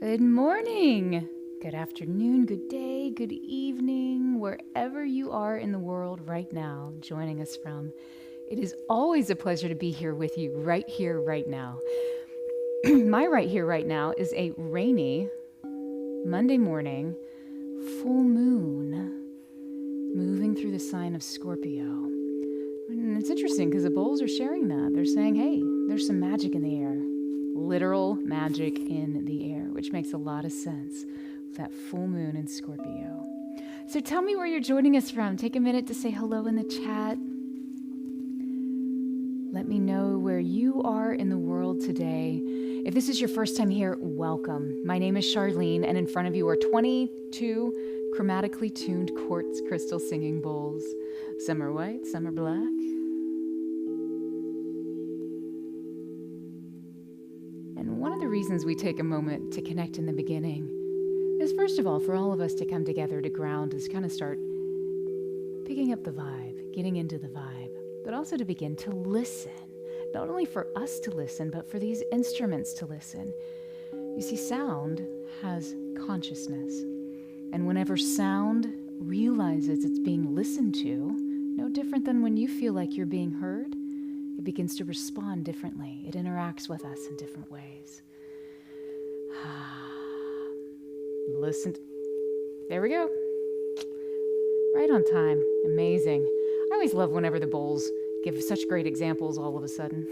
Good morning, good afternoon, good day, good evening, wherever you are in the world right now, joining us from. It is always a pleasure to be here with you right here, right now. My right here, right now is a rainy Monday morning, full moon, moving through the sign of Scorpio. And it's interesting because the bulls are sharing that. They're saying, hey, there's some magic in the air. Literal magic in the air, which makes a lot of sense with that full moon in Scorpio. So tell me where you're joining us from. Take a minute to say hello in the chat. Let me know where you are in the world today. If this is your first time here, welcome. My name is Charlene, and in front of you are 22 chromatically tuned quartz crystal singing bowls. Some are white, some are black. And one of the reasons we take a moment to connect in the beginning is, first of all, for all of us to come together to ground, is kind of start picking up the vibe, getting into the vibe, but also to begin to listen. Not only for us to listen, but for these instruments to listen. You see, sound has consciousness. And whenever sound realizes it's being listened to, no different than when you feel like you're being heard, it begins to respond differently. It interacts with us in different ways. Listen. There we go. Right on time. Amazing. I always love whenever the bowls give such great examples all of a sudden.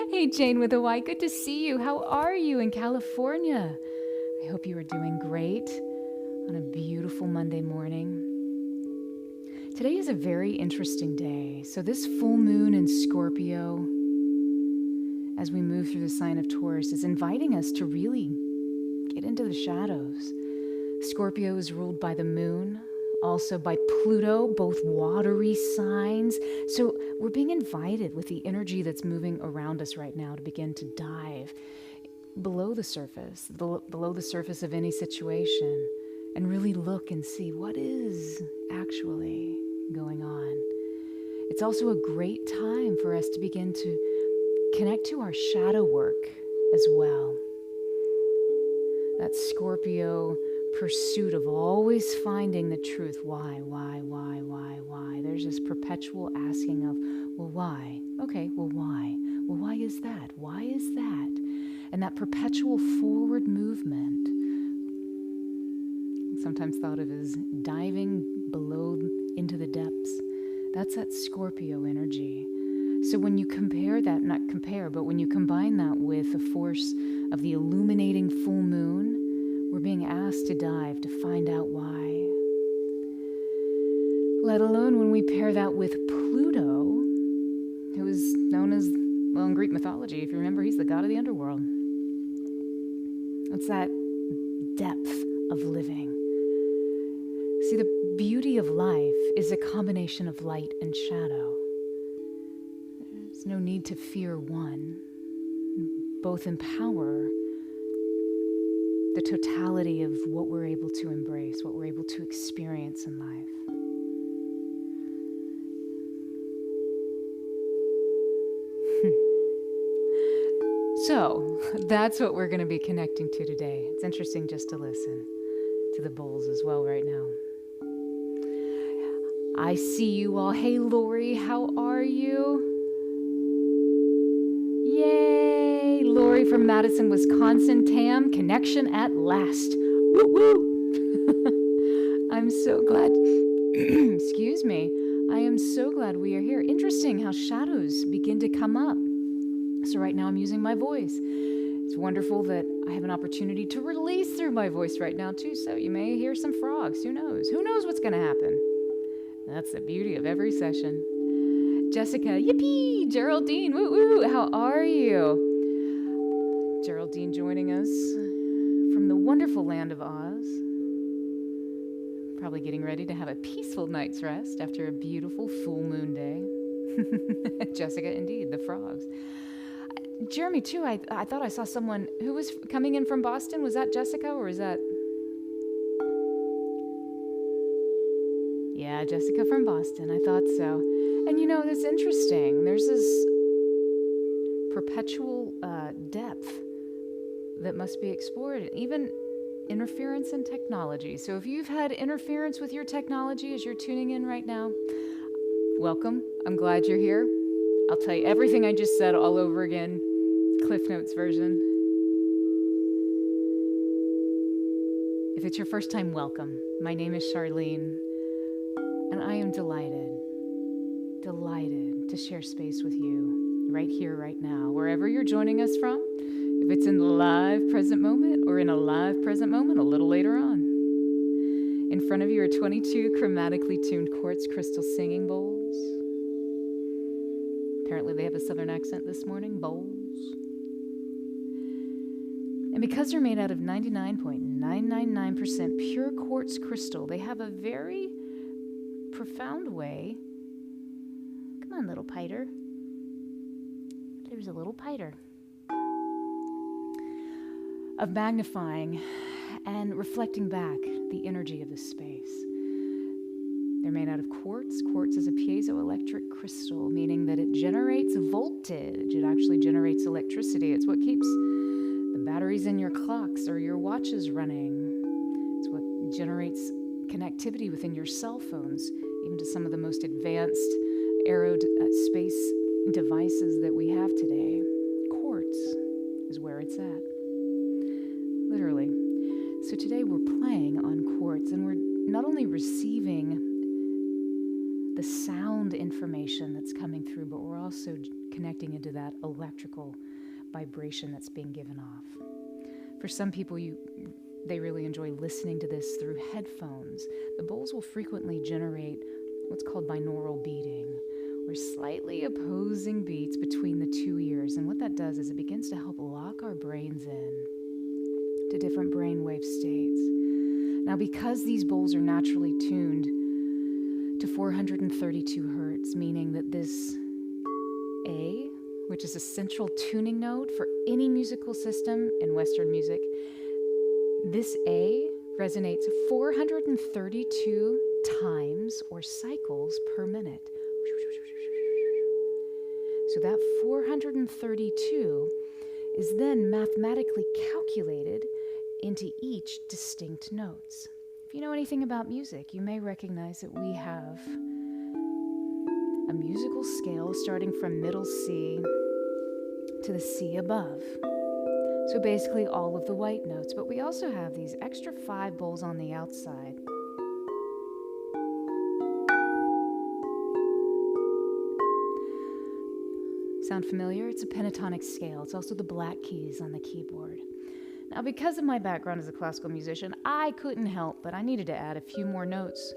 Hey, Jane with a Y, good to see you. How are you in California? I hope you are doing great on a beautiful Monday morning. Today is a very interesting day. So this full moon in Scorpio, as we move through the sign of Taurus, is inviting us to really get into the shadows. Scorpio is ruled by the moon, also by Pluto, both watery signs. So we're being invited with the energy that's moving around us right now to begin to dive below the surface of any situation, and really look and see what is actually going on. It's also a great time for us to begin to connect to our shadow work as well. That Scorpio pursuit of always finding the truth. Why? There's this perpetual asking of, well, why? Okay, well, why? Well, why is that? Why is that? And that perpetual forward movement, sometimes thought of as diving below into the depths, that's that Scorpio energy. So when you compare that, not compare, but when you combine that with the force of the illuminating full moon, we're being asked to dive to find out why. Let alone when we pair that with Pluto, who is known as, well, in Greek mythology, if you remember, he's the god of the underworld. It's that depth of living. See, the beauty of life is a combination of light and shadow. There's no need to fear one. Both empower the totality of what we're able to embrace, what we're able to experience in life. So, that's what we're going to be connecting to today. It's interesting just to listen to the bowls as well right now. I see you all. Hey, Lori, how are you? Yay! Lori from Madison, Wisconsin. Tam, connection at last. Woo woo! I'm so glad. Excuse me. I am so glad we are here. Interesting how shadows begin to come up. So right now I'm using my voice. It's wonderful that I have an opportunity to release through my voice right now too. So you may hear some frogs. Who knows? Who knows what's going to happen? That's the beauty of every session. Jessica, yippee! Geraldine, woo woo! How are you? Geraldine joining us from the wonderful land of Oz. Probably getting ready to have a peaceful night's rest after a beautiful full moon day. Jessica, indeed, the frogs. Jeremy, too, I thought I saw someone who was coming in from Boston. Was that Jessica, or is that... Yeah, Jessica from Boston. I thought so. And you know, it's interesting. There's this perpetual depth that must be explored, and even interference in technology. So if you've had interference with your technology as you're tuning in right now, welcome. I'm glad you're here. I'll tell you everything I just said all over again, Cliff Notes version. If it's your first time, welcome. My name is Charleene, and I am delighted to share space with you right here, right now, wherever you're joining us from. If it's in the live present moment or in a live present moment a little later on. In front of you are 22 chromatically tuned quartz crystal singing bowls. Apparently they have a southern accent this morning, bowls. And because they're made out of 99.999% pure quartz crystal, they have a very profound way. Come on, little piter. There's a little piter. Of magnifying and reflecting back the energy of the space. They're made out of quartz. Quartz is a piezoelectric crystal, meaning that it generates voltage. It actually generates electricity. It's what keeps the batteries in your clocks or your watches running. It's what generates connectivity within your cell phones, even to some of the most advanced space devices that we have today. Quartz is where it's at. Literally. So today we're playing on quartz, and we're not only receiving the sound information that's coming through, but we're also connecting into that electrical vibration that's being given off. For some people, they really enjoy listening to this through headphones. The bowls will frequently generate what's called binaural beating, or slightly opposing beats between the two ears. And what that does is it begins to help lock our brains in to different brainwave states. Now, because these bowls are naturally tuned to 432 Hertz, meaning that this A, which is a central tuning note for any musical system in Western music, this A resonates 432 times or cycles per minute. So that 432 is then mathematically calculated into each distinct notes. If you know anything about music, you may recognize that we have a musical scale starting from middle C to the C above. So basically all of the white notes, but we also have these extra 5 bowls on the outside. Sound familiar? It's a pentatonic scale. It's also the black keys on the keyboard. Now, because of my background as a classical musician, I couldn't help, but I needed to add a few more notes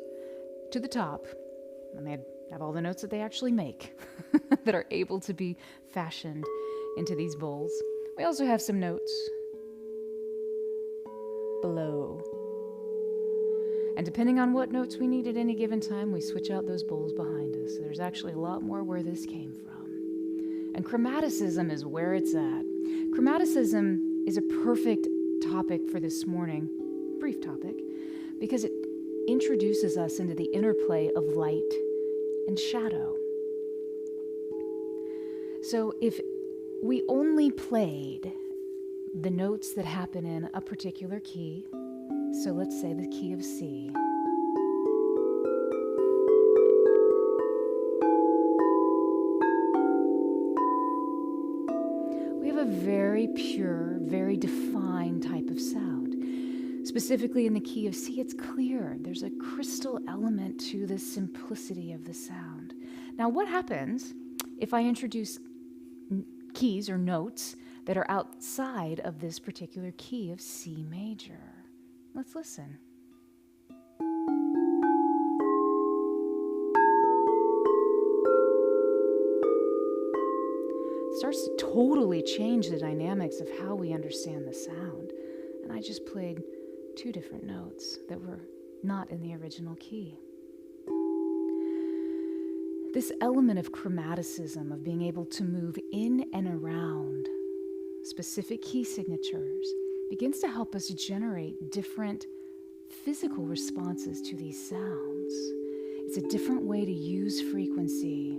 to the top. And they have all the notes that they actually make that are able to be fashioned into these bowls. We also have some notes below. And depending on what notes we need at any given time, we switch out those bowls behind us. So there's actually a lot more where this came from. And chromaticism is where it's at. Chromaticism is a perfect topic for this morning, brief topic, because it introduces us into the interplay of light and shadow. So if we only played the notes that happen in a particular key, so let's say the key of C, a very pure, very defined type of sound. Specifically in the key of C, it's clear. There's a crystal element to the simplicity of the sound. Now, what happens if I introduce keys or notes that are outside of this particular key of C major? Let's listen. Starts to totally change the dynamics of how we understand the sound. And I just played 2 different notes that were not in the original key. This element of chromaticism, of being able to move in and around specific key signatures, begins to help us generate different physical responses to these sounds. It's a different way to use frequency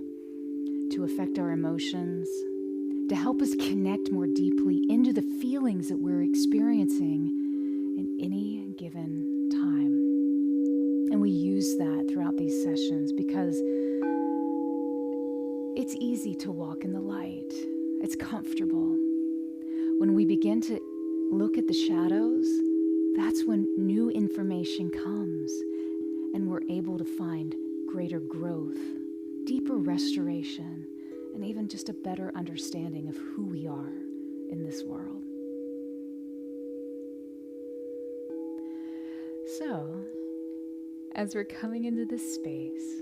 to affect our emotions, to help us connect more deeply into the feelings that we're experiencing in any given time. And we use that throughout these sessions because it's easy to walk in the light. It's comfortable. When we begin to look at the shadows, that's when new information comes and we're able to find greater growth, deeper restoration, and even just a better understanding of who we are in this world. So, as we're coming into this space,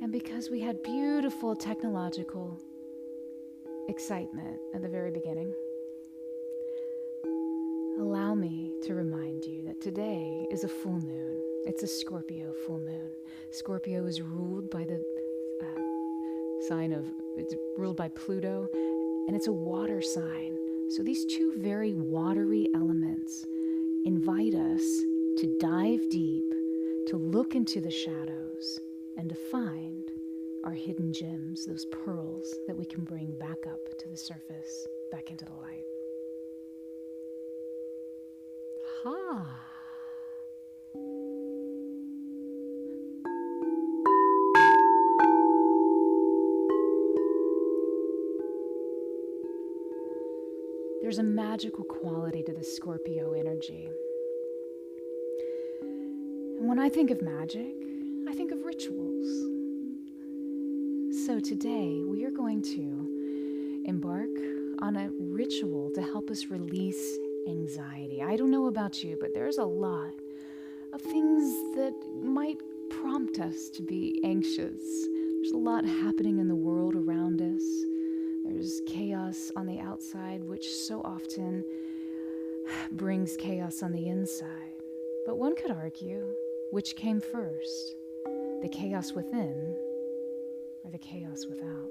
and because we had beautiful technological excitement at the very beginning, allow me to remind you that today is a full moon. It's a Scorpio full moon. Scorpio is ruled by the it's ruled by Pluto, and it's a water sign. So these two very watery elements invite us to dive deep, to look into the shadows, and to find our hidden gems, those pearls that we can bring back up to the surface, back into the light. Ha! There's a magical quality to the Scorpio energy. And when I think of magic, I think of rituals. So today we are going to embark on a ritual to help us release anxiety. I don't know about you, but there's a lot of things that might prompt us to be anxious. There's a lot happening in the world around us. There's chaos on the outside, which so often brings chaos on the inside. But one could argue, which came first, the chaos within or the chaos without?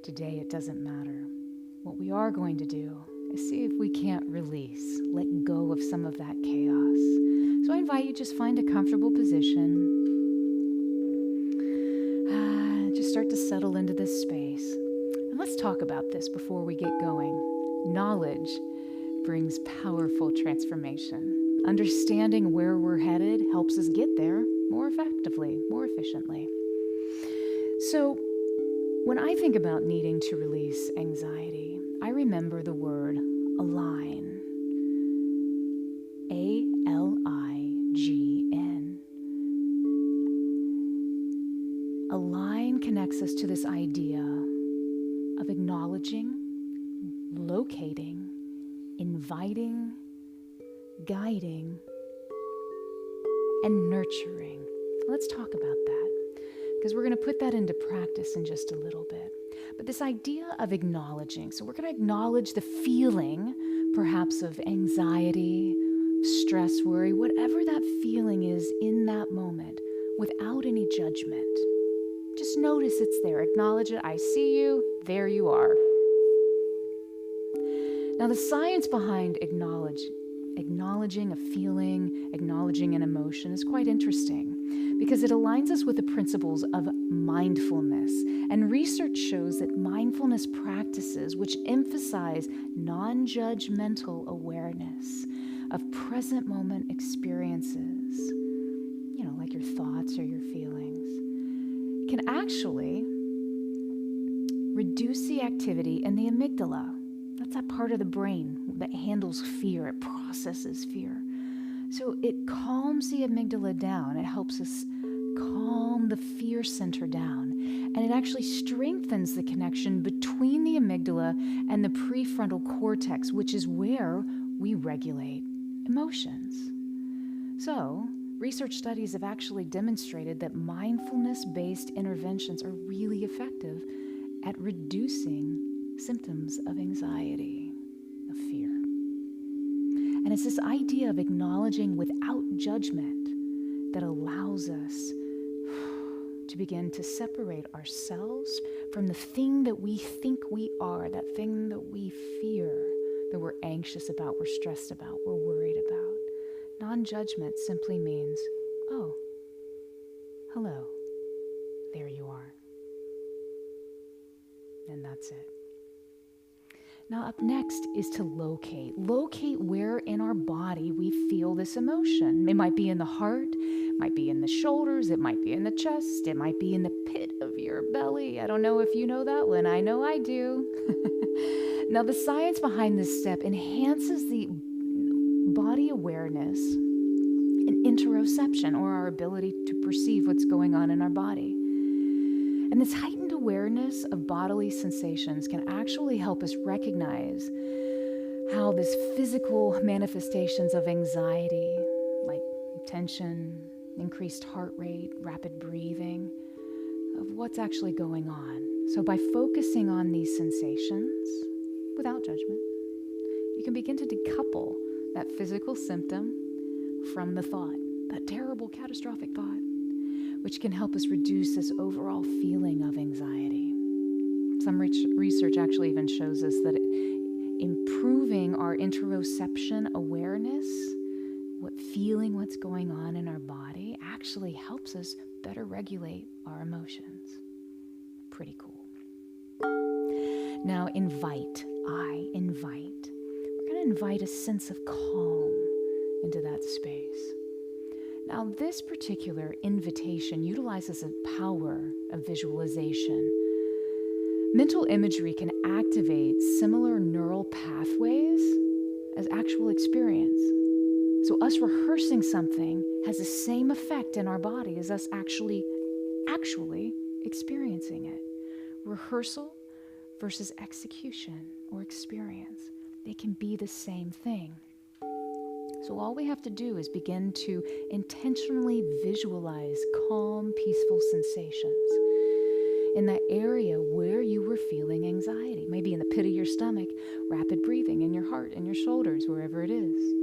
Today it doesn't matter. What we are going to do is see if we can't release, let go of some of that chaos. So I invite you, just find a comfortable position. Just start to settle into this space. And let's talk about this before we get going. Knowledge brings powerful transformation. Understanding where we're headed helps us get there more effectively, more efficiently. So when I think about needing to release anxiety, I remember the word align. A-L-I-G-N. Align connects us to this idea of acknowledging, locating, inviting, guiding, and nurturing. Let's talk about that, because we're going to put that into practice in just a little bit. But this idea of acknowledging, so we're going to acknowledge the feeling, perhaps of anxiety, stress, worry, whatever that feeling is in that moment, without any judgment. Just notice it's there. Acknowledge it. I see you. There you are. Now, the science behind acknowledging a feeling, acknowledging an emotion is quite interesting because it aligns us with the principles of mindfulness. And research shows that mindfulness practices, which emphasize non-judgmental awareness of present moment experiences, like your thoughts or your feelings, can actually reduce the activity in the amygdala. That's that part of the brain that handles fear, it processes fear. So it calms the amygdala down, it helps us calm the fear center down, and it actually strengthens the connection between the amygdala and the prefrontal cortex, which is where we regulate emotions. So, research studies have actually demonstrated that mindfulness-based interventions are really effective at reducing symptoms of anxiety, of fear. And it's this idea of acknowledging without judgment that allows us to begin to separate ourselves from the thing that we think we are, that thing that we fear, that we're anxious about, we're stressed about, we're worried about. Non-judgment simply means, oh, hello, there you are. And That's it. Now, up next is to locate. Locate where in our body we feel this emotion. It might be in the heart, it might be in the shoulders, it might be in the chest, it might be in the pit of your belly. I don't know if you know that one. I know I do. Now, the science behind this step enhances the body awareness and interoception, or our ability to perceive what's going on in our body. And this heightened awareness of bodily sensations can actually help us recognize how this physical manifestations of anxiety, like tension, increased heart rate, rapid breathing, of what's actually going on. So by focusing on these sensations without judgment, you can begin to decouple that physical symptom from the thought, that terrible catastrophic thought, which can help us reduce this overall feeling of anxiety. Some research actually even shows us that improving our interoception awareness, feeling what's going on in our body, actually helps us better regulate our emotions. Pretty cool. Now, invite. We're going to invite a sense of calm into that space. Now, this particular invitation utilizes the power of visualization. Mental imagery can activate similar neural pathways as actual experience. So us rehearsing something has the same effect in our body as us actually experiencing it. Rehearsal versus execution or experience, they can be the same thing. So all we have to do is begin to intentionally visualize calm, peaceful sensations in that area where you were feeling anxiety. Maybe in the pit of your stomach, rapid breathing in your heart, in your shoulders, wherever it is.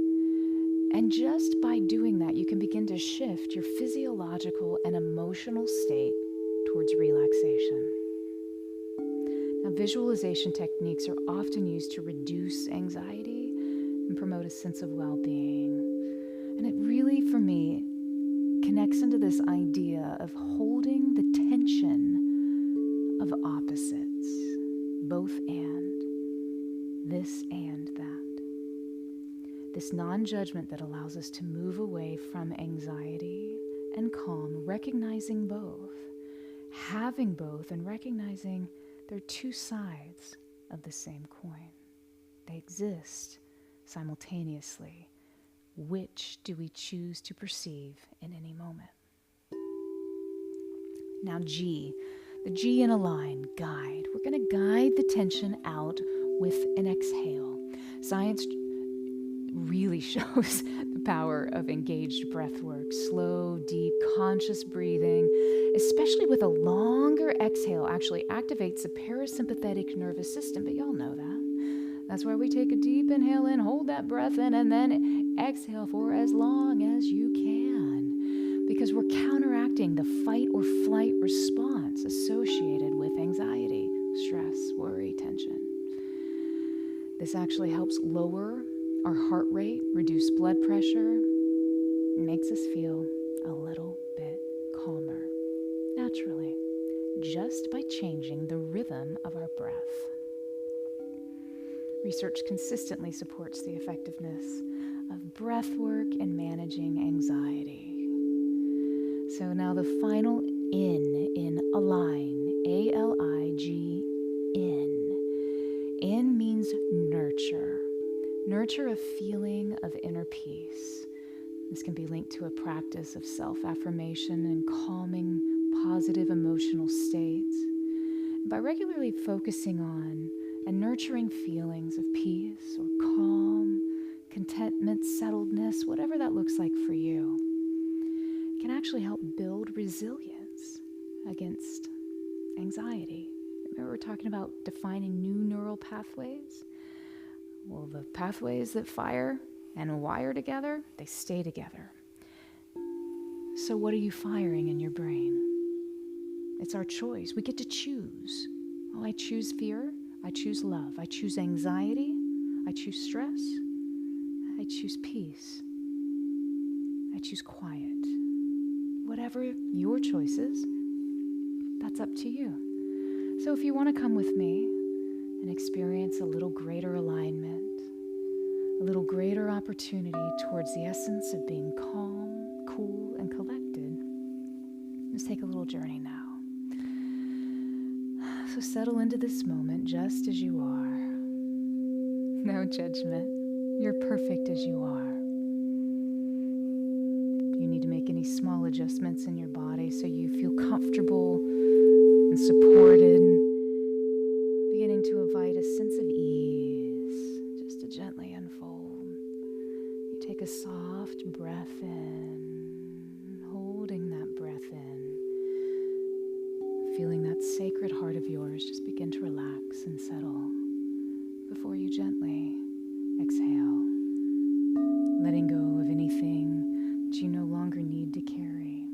And just by doing that, you can begin to shift your physiological and emotional state towards relaxation. Now, visualization techniques are often used to reduce anxiety and promote a sense of well-being. And it really, for me, connects into this idea of holding the tension of opposites, both and, this and that. This non-judgment that allows us to move away from anxiety and calm, recognizing both, having both, and recognizing they're two sides of the same coin. They exist simultaneously. Which do we choose to perceive in any moment? Now, G. The G in a line, guide. We're going to guide the tension out with an exhale. Science really shows the power of engaged breath work, slow, deep, conscious breathing, especially with a longer exhale, actually activates the parasympathetic nervous system, but y'all know that. That's why we take a deep inhale in, hold that breath in, and then exhale for as long as you can, because we're counteracting the fight or flight response associated with anxiety, stress, worry, tension. This actually helps lower our heart rate, reduce blood pressure, makes us feel a little bit calmer, naturally, just by changing the rhythm of our breath. Research consistently supports the effectiveness of breath work in managing anxiety. So now the final in align, A-L-I-G-N. In means nurture. Nurture a feeling of inner peace. This can be linked to a practice of self-affirmation and calming positive emotional states. By regularly focusing on and nurturing feelings of peace or calm, contentment, settledness, whatever that looks like for you, can actually help build resilience against anxiety. Remember, we're talking about defining new neural pathways? Well, the pathways that fire and wire together, they stay together. So what are you firing in your brain? It's our choice. We get to choose. Oh, I choose fear. I choose love. I choose anxiety. I choose stress. I choose peace. I choose quiet. Whatever your choice is, that's up to you. So if you want to come with me, and experience a little greater alignment, a little greater opportunity towards the essence of being calm, cool, and collected. Let's take a little journey now. So settle into this moment just as you are. No judgment. You're perfect as you are. If you need to make any small adjustments in your body so you feel comfortable and supported, beginning to invite a sense of ease just to gently unfold. You take a soft breath in, holding that breath in, feeling that sacred heart of yours just begin to relax and settle before you gently exhale, letting go of anything that you no longer need to carry,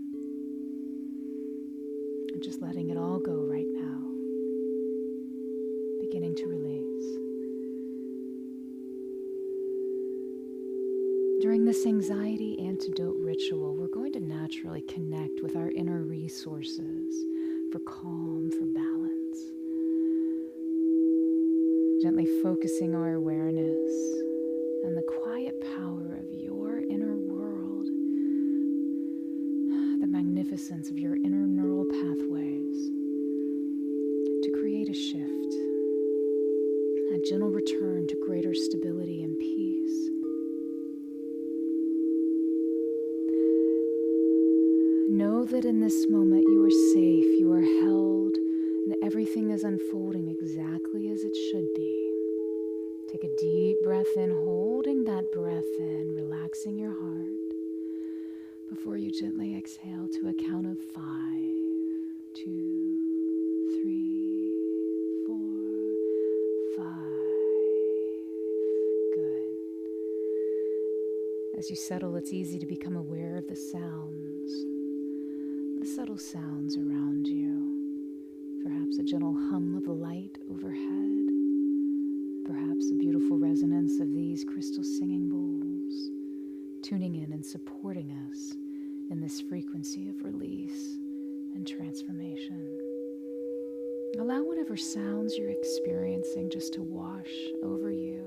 and just letting it all go right now, beginning to release. During this anxiety antidote ritual, we're going to naturally connect with our inner resources for calm, for balance. Gently focusing our awareness on the quiet power of your inner world, the magnificence of your inner neural pathways, to create a shift, a gentle return to greater stability and peace. Know that in this moment you are safe, you are held, and everything is unfolding exactly as it should be. Take a deep breath in, holding that breath in, relaxing your heart, before you gently exhale to a count of 5, 2, 3, 4, 5. Good. As you settle, it's easy to become aware of the sounds, the subtle sounds around you. Perhaps a gentle hum of the light overhead. Perhaps the beautiful resonance of these crystal singing bowls, tuning in and supporting us in this frequency of release and transformation. Allow whatever sounds you're experiencing just to wash over you.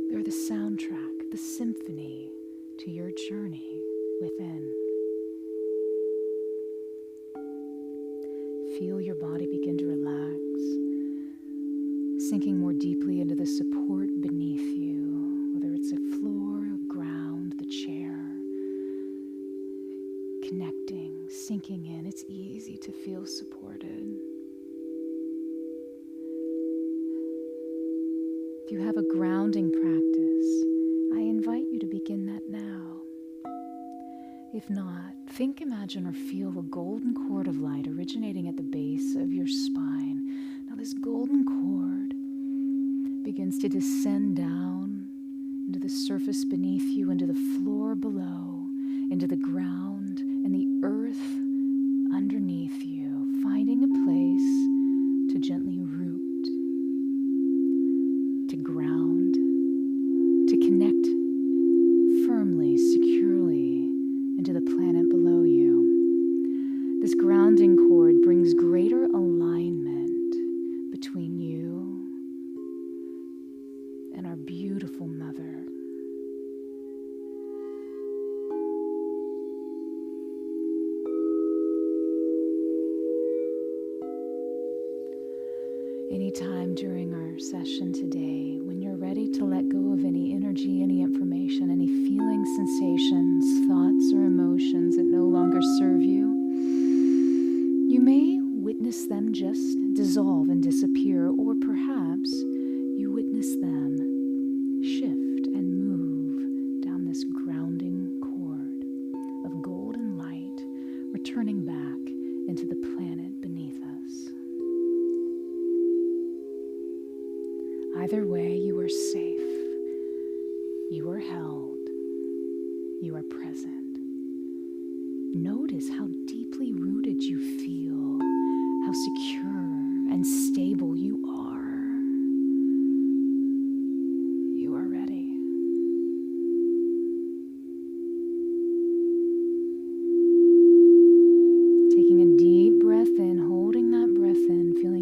They're the soundtrack, the symphony to your journey within. Feel your body begin to relax, sinking more deeply into the support beneath you, whether it's a floor, a ground, the chair. Connecting, sinking in, it's easy to feel supported. If you have a grounding practice, I invite you to begin that now. If not, think, imagine, or feel a golden cord of light originating at the base of your spine. Now this golden cord begins to descend down into the surface beneath you, into the floor below, into the ground and the earth underneath you, finding a place to gently root, to ground, to connect firmly, securely into the planet below you. This grounding cord brings greater alignment between you and our beautiful mother. Anytime during our session today, when you're ready to let go of any energy, any information, any feelings, sensations, thoughts, or emotions that no longer serve you, you may witness them just dissolve and disappear, or perhaps you witness them shift and move down this grounding cord of golden light, returning back into the planet beneath us. Either way, you are safe, you are held, you are present. Notice how deeply rooted you feel, how secure and stable you are. You are ready. Taking a deep breath in, holding that breath in, feeling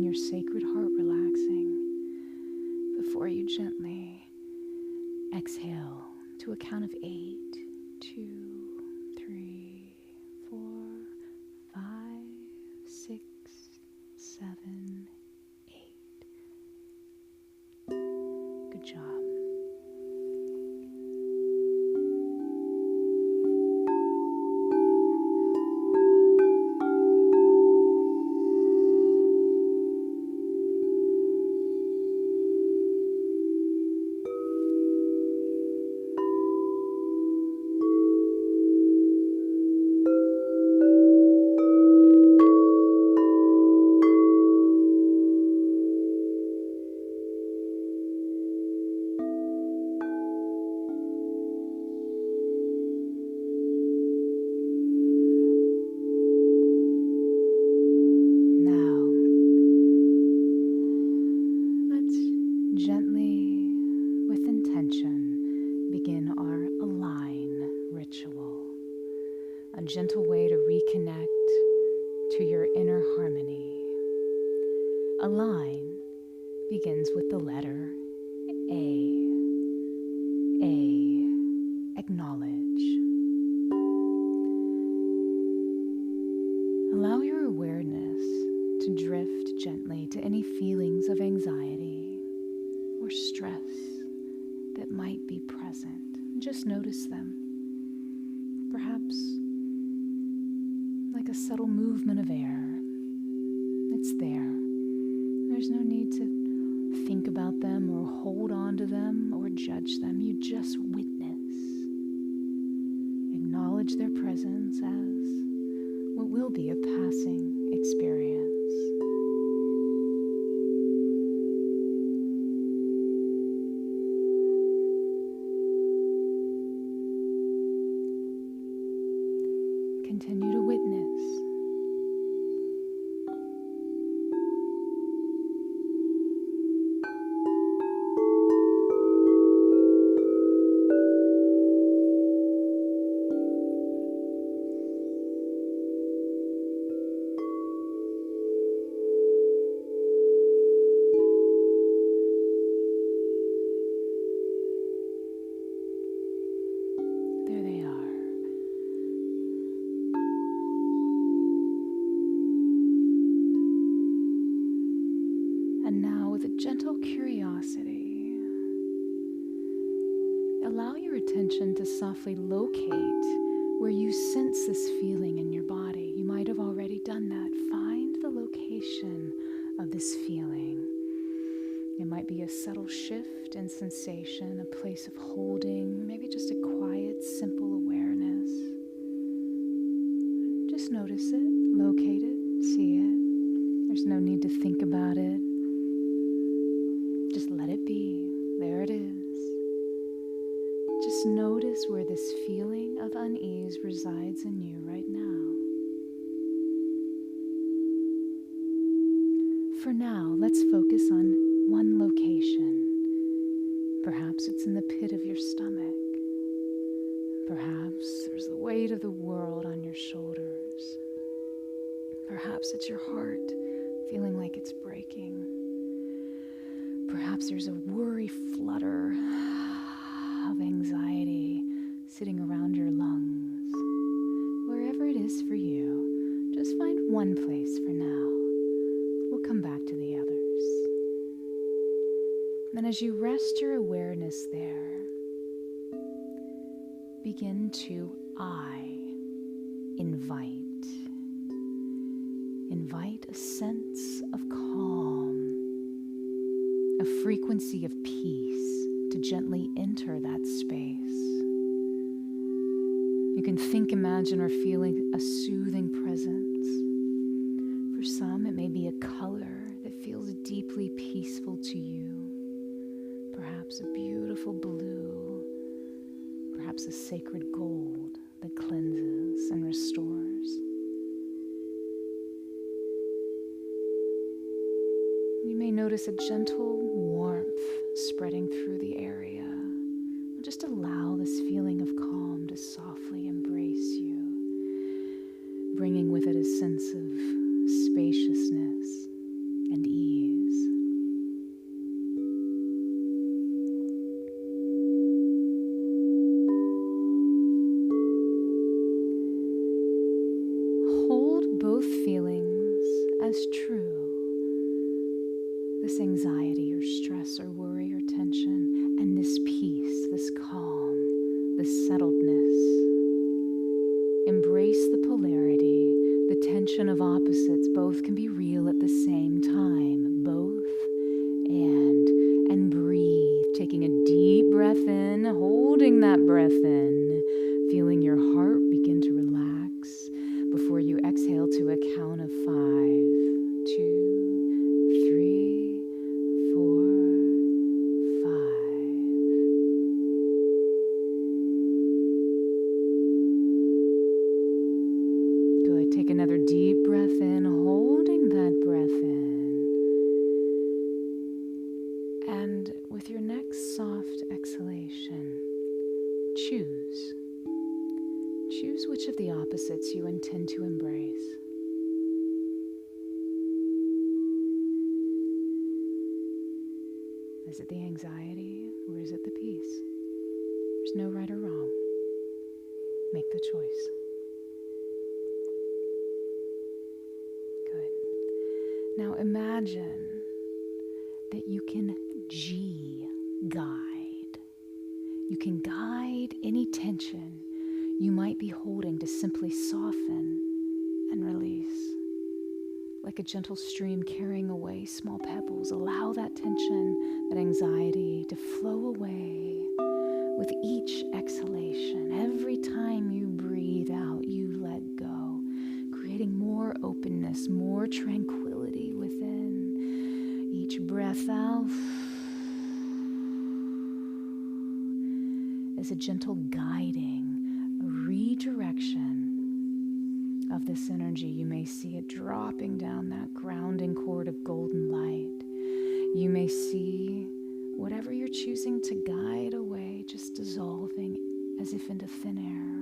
a gentle way to reconnect to your inner harmony. A line begins with the letter A. A. Acknowledge. Allow your awareness to drift gently to any feelings of anxiety or stress that might be present. Just notice them. Perhaps like a subtle movement of air. It's there. There's no need to think about them or hold on to them or judge them. You just witness. Acknowledge their presence as what will be a passing experience. Continue to witness. There they are. And now, with a gentle curiosity, allow your attention to softly locate where you sense this feeling in your body. You might have already done that. Find the location of this feeling. It might be a subtle shift in sensation, a place of holding, maybe just a quiet, simple awareness. Just notice it, locate it, see it. There's no need to think about it. Just let it be. There it is. Just notice where this feeling of unease resides in you right now. For now, let's focus on one location. Perhaps it's in the pit of your stomach. Perhaps there's the weight of the world on your shoulders. Perhaps it's your heart feeling like it's breaking. Perhaps there's a worry flutter of anxiety sitting around your lungs. Wherever it is for you, just find one place for now. We'll come back to the others. And as you rest your awareness there, begin to invite. Invite a sense of calm, a frequency of peace to gently enter that space. You can think, imagine, or feel a soothing presence. For some, it may be a color that feels deeply peaceful to you. Perhaps a beautiful blue, perhaps a sacred gold that cleanses and restores. You may notice a gentle warmth spreading through the area. Just allow this feeling of calm to softly embrace you, bringing with it a sense of spaciousness and ease. Hold both feelings as true. This anxiety or stress or worry or tension, and this peace, this calm, this settledness. Embrace the polarity, the tension of opposites. Both can be real at the same time. Both and breathe. Taking a deep breath in, holding that breath in, feeling your heart begin to relax before you exhale to a count of 5, 2, 3, 4, 5. Good. Take another deep breath in, holding that breath in. choose which of the opposites you intend to embrace. Is it the anxiety or is it the peace? There's no right or wrong. Make the choice. Good. Now imagine that you can guide. You can guide any tension you might be holding to simply soften and release. Like a gentle stream carrying away small pebbles, allow that tension, that anxiety to flow away with each exhalation. Every time you breathe out, you let go, creating more openness, more tranquility within. Each breath out is a gentle guiding, a redirection of this energy. You may see it dropping down that grounding cord of golden light. You may see whatever you're choosing to guide away, just dissolving as if into thin air.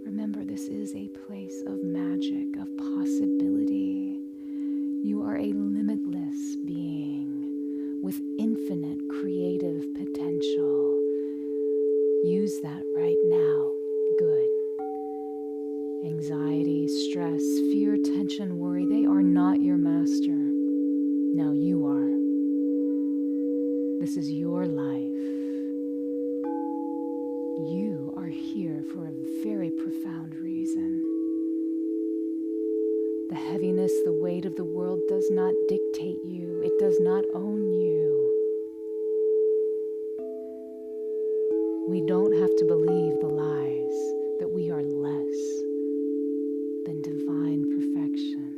Remember, this is a place of magic, of possibility. You are a limitless being with infinite creative potential. Use that right now. Good. Anxiety, stress, fear, tension, worry, they are not your master. No, you are. This is your life. You are here for a very profound reason. The heaviness, the weight of the world does not dictate you. It does not own you. We don't have to believe the lies that we are less than divine perfection.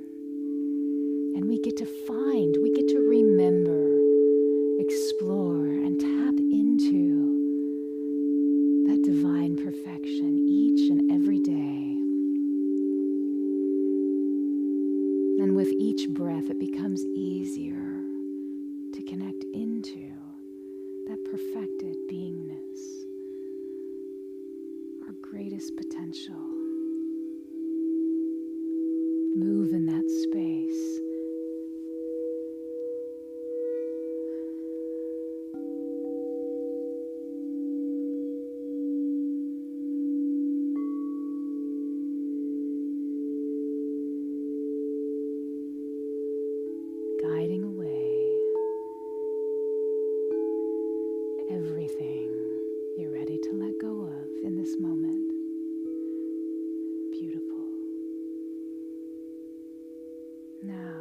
And we get to remember, explore, and tap into that divine perfection each and every day. And with each breath, it becomes easier to connect into that perfected beingness, our greatest potential. Move in that space. Guiding away everything you're ready to let go of in this moment. Beautiful. Now,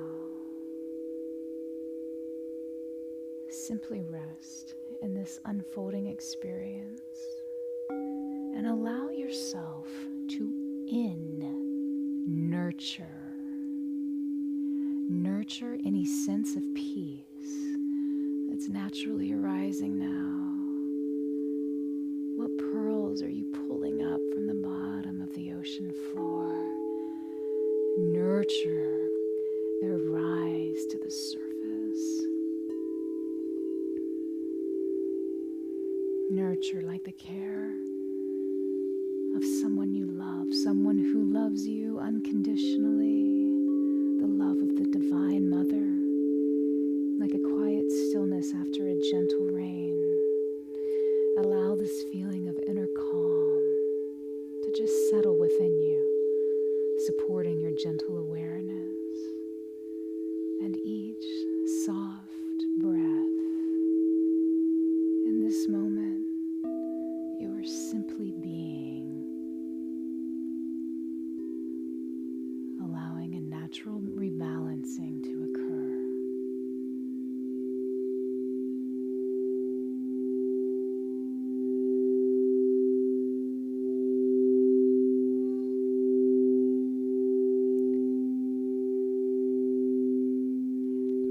simply rest in this unfolding experience and allow yourself to nurture any sense of peace that's naturally arising now. What pearls are you pulling up from the bottom of the ocean floor? Nurture their rise to the surface. Nurture like the care of someone you love, someone who loves you unconditionally, the love of the Divine Mother, like a quiet stillness after a gentle rain. Allow this feeling of inner calm to just settle within you, supporting your gentle awareness. And each soft breath, in this moment, you are simply being, allowing a natural rebalancing to occur.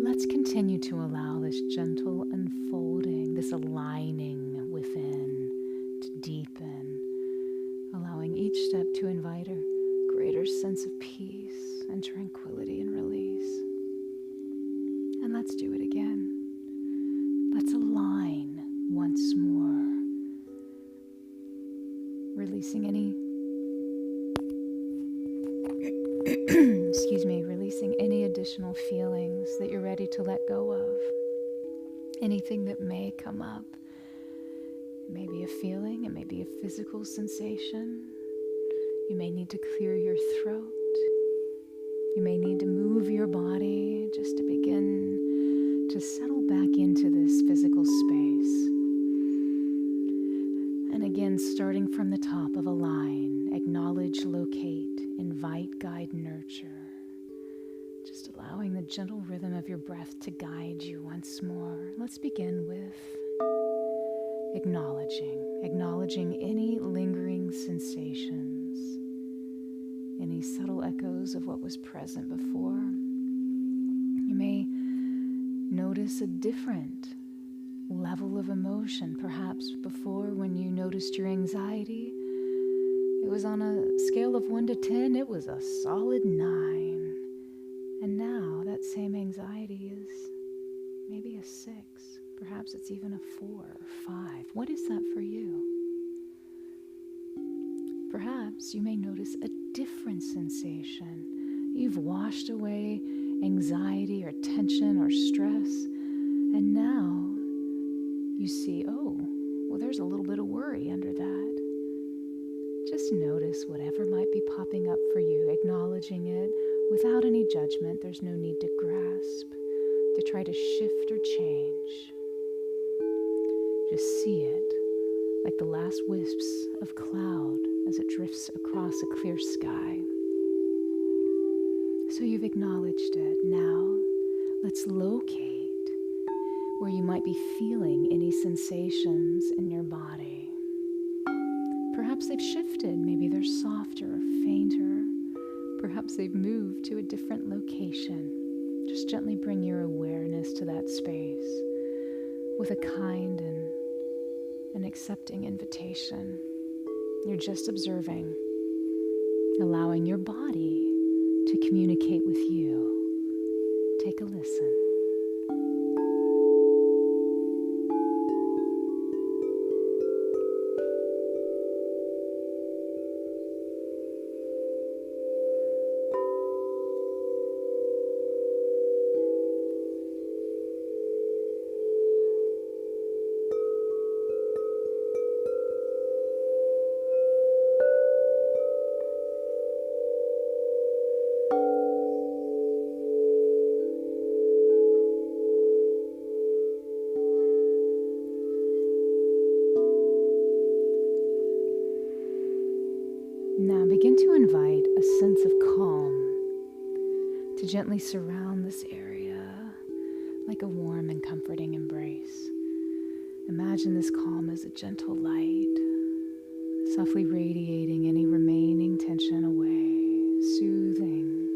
Let's continue to allow this gentle unfolding, this aligning within to deepen, allowing each step to invite a greater sense of peace and tranquility and release. And let's do it again. Let's align once more, releasing any releasing any additional feelings that you're ready to let go of. Anything that may come up. It may be a feeling, it may be a physical sensation. You may need to clear your throat. You may need to move your body just to begin to settle back into this physical space. And again, starting from the top of a line, acknowledge, locate, invite, guide, nurture. Just allowing the gentle rhythm of your breath to guide you once more. Let's begin with acknowledging any lingering sensations, any subtle echoes of what was present before. You may notice a different level of emotion. Perhaps before, when you noticed your anxiety, it was on a scale of 1 to 10, it was a solid 9. And now that same anxiety is maybe a 6. Perhaps it's even a 4 or 5. What is that for you? Perhaps you may notice a different sensation. You've washed away anxiety or tension or stress, and now you see, oh, well, there's a little bit of worry under that. Just notice whatever might be popping up for you, acknowledging it without any judgment. There's no need to grasp, to try to shift or change. Just see it like the last wisps of cloud as it drifts across a clear sky. So you've acknowledged it. Now, let's locate where you might be feeling any sensations in your body. Perhaps they've shifted. Maybe they're softer or fainter. Perhaps they've moved to a different location. Just gently bring your awareness to that space with a kind and an accepting invitation. You're just observing, allowing your body to communicate with you. Take a listen. Now begin to invite a sense of calm to gently surround this area like a warm and comforting embrace. Imagine this calm as a gentle light, softly radiating any remaining tension away, soothing.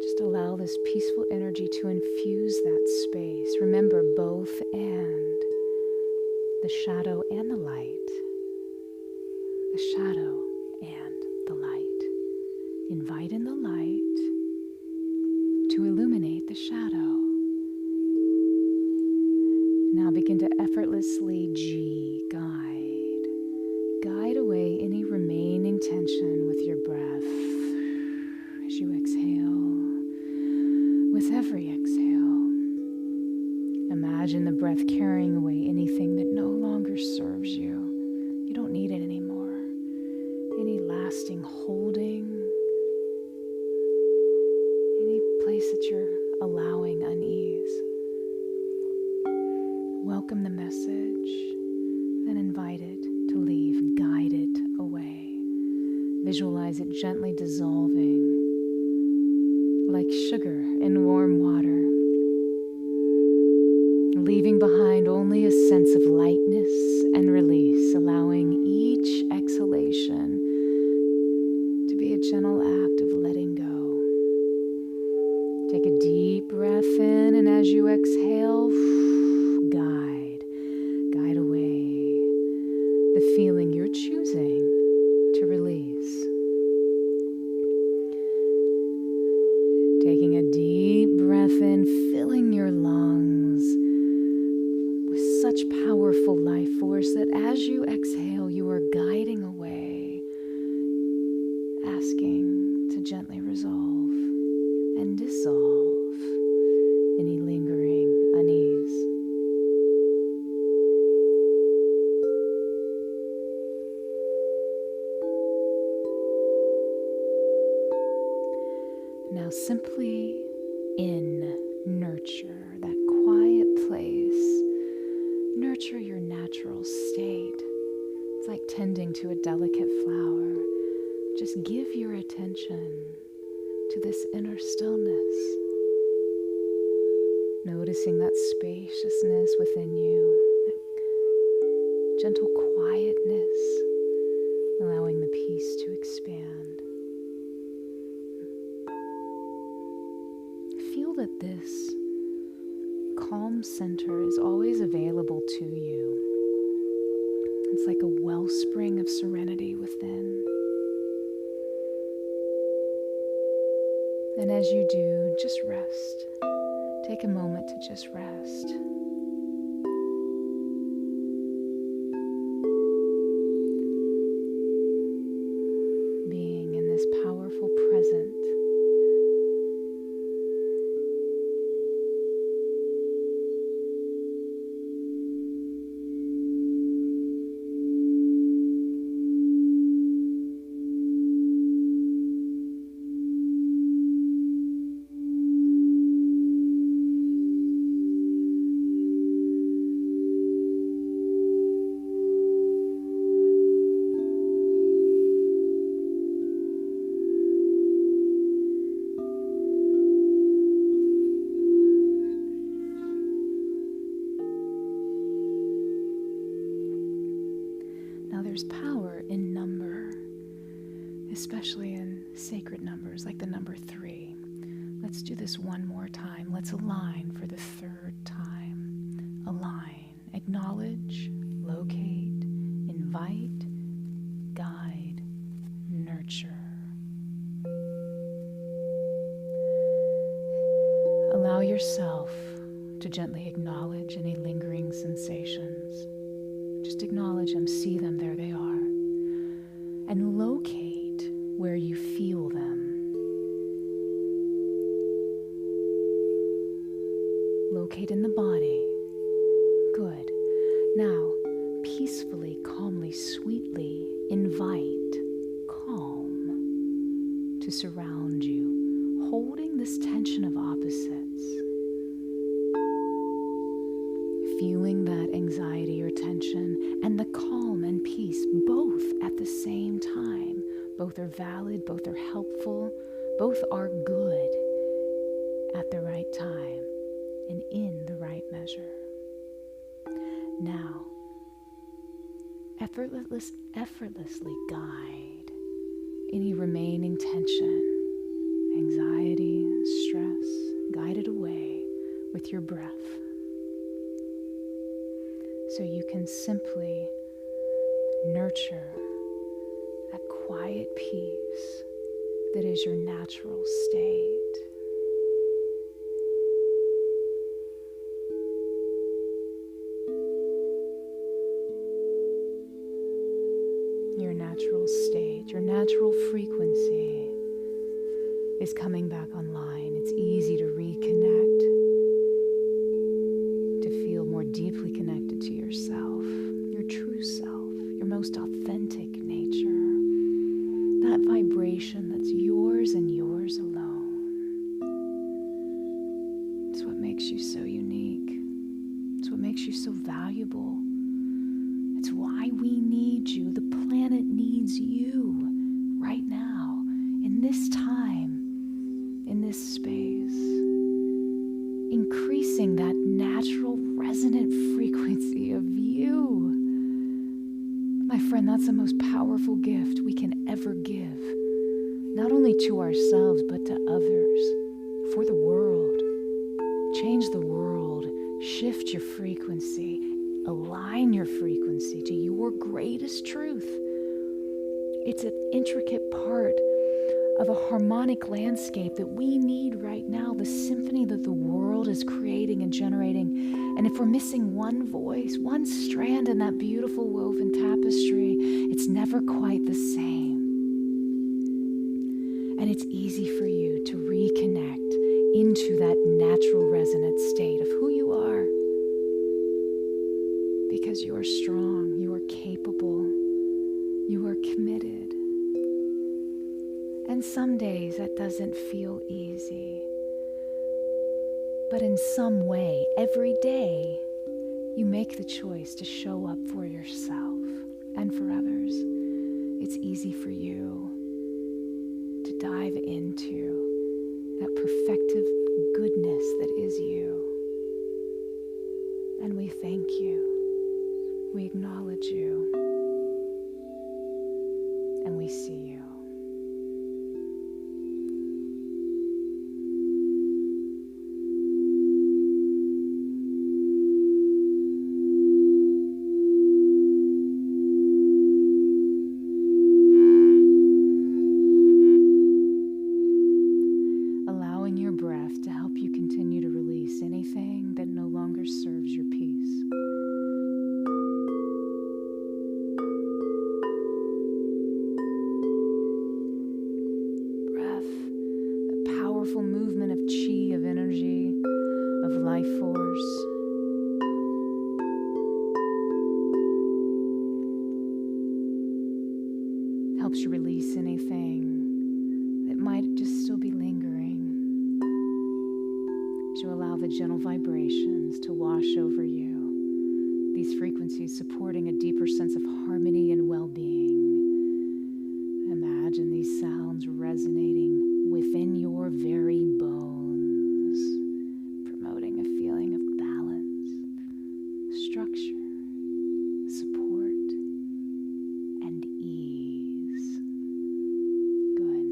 Just allow this peaceful energy to infuse that space. Remember both and, the shadow and the light. The shadow and the light. Invite in the light to illuminate the shadow. Now begin to effortlessly guide away any remaining tension with your breath. As you exhale, with every exhale, imagine the breath carrying away anything that no longer serves you. You don't need it anymore. Any lasting holding, any place that you're allowing unease. Welcome the message, then invite it to leave, guide it away. Visualize it gently dissolving like sugar in warm water, leaving behind only a sense of lightness and release, allowing each exhalation to be a gentle act of letting go. Take a deep breath in, and as you exhale, guide away the feeling you're choosing to release. Taking a deep breath in, filling your lungs with such powerful life force that as you exhale, you are guiding away, asking to gently resolve. Now simply nurture that quiet place. Nurture your natural state. It's like tending to a delicate flower. Just give your attention to this inner stillness. Noticing that spaciousness within you, that gentle quietness, allowing the peace to expand. Feel that this calm center is always available to you. It's like a wellspring of serenity within. And as you do, just rest. Take a moment to just rest. Being in this powerful present. There's power in number, especially in sacred numbers like the number 3. Let's do this one more time. Let's align for the 3rd time. Align, acknowledge, locate, invite, guide, nurture. Allow yourself to gently acknowledge any lingering sensations. Just acknowledge them, see them, there they are. And locate where you feel them. Locate in the body. Good. Now, peacefully, calmly, sweetly invite calm to surround you, holding this tension of opposites. Feeling that anxiety or tension and the calm and peace both at the same time. Both are valid, both are helpful, both are good at the right time and in the right measure. Now, effortlessly guide any remaining tension, anxiety, stress, guide it away with your breath. So you can simply nurture that quiet peace that is your natural state. Your natural state, your natural frequency is coming back online. It's easy to reconnect, to feel more deeply connected to yourself, your true self, your most authentic nature, that vibration that's yours and yours alone. It's what makes you so unique. It's what makes you so valuable. It's why we need you. The planet needs you right now, in this time, in this space. Increasing that natural resonant frequency of you. My friend, that's the most powerful gift we can ever give. Not only to ourselves, but to others. For the world. Change the world. Shift your frequency. Align your frequency to your greatest truth. It's an intricate part of a harmonic landscape that we need right now, the symphony that the world is creating and generating. And if we're missing one voice, one strand in that beautiful woven tapestry, it's never quite the same. And it's easy for you to reconnect into that natural resonant state of who you are. Because you are strong, you are capable, you are committed. And some days that doesn't feel easy. But in some way, every day, you make the choice to show up for yourself and for others. It's easy for you to dive into that perfective goodness that is you. And we thank you. We acknowledge you. And we see you. Allowing your breath to help you continue to release anything that no longer serves your peace. Powerful movement of chi, of energy, of life force. Helps you release anything that might just still be lingering. As you allow the gentle vibrations to wash over you, these frequencies supporting a deeper sense of harmony and well-being. Imagine these sounds resonating within your very bones, promoting a feeling of balance, structure, support, and ease. Good.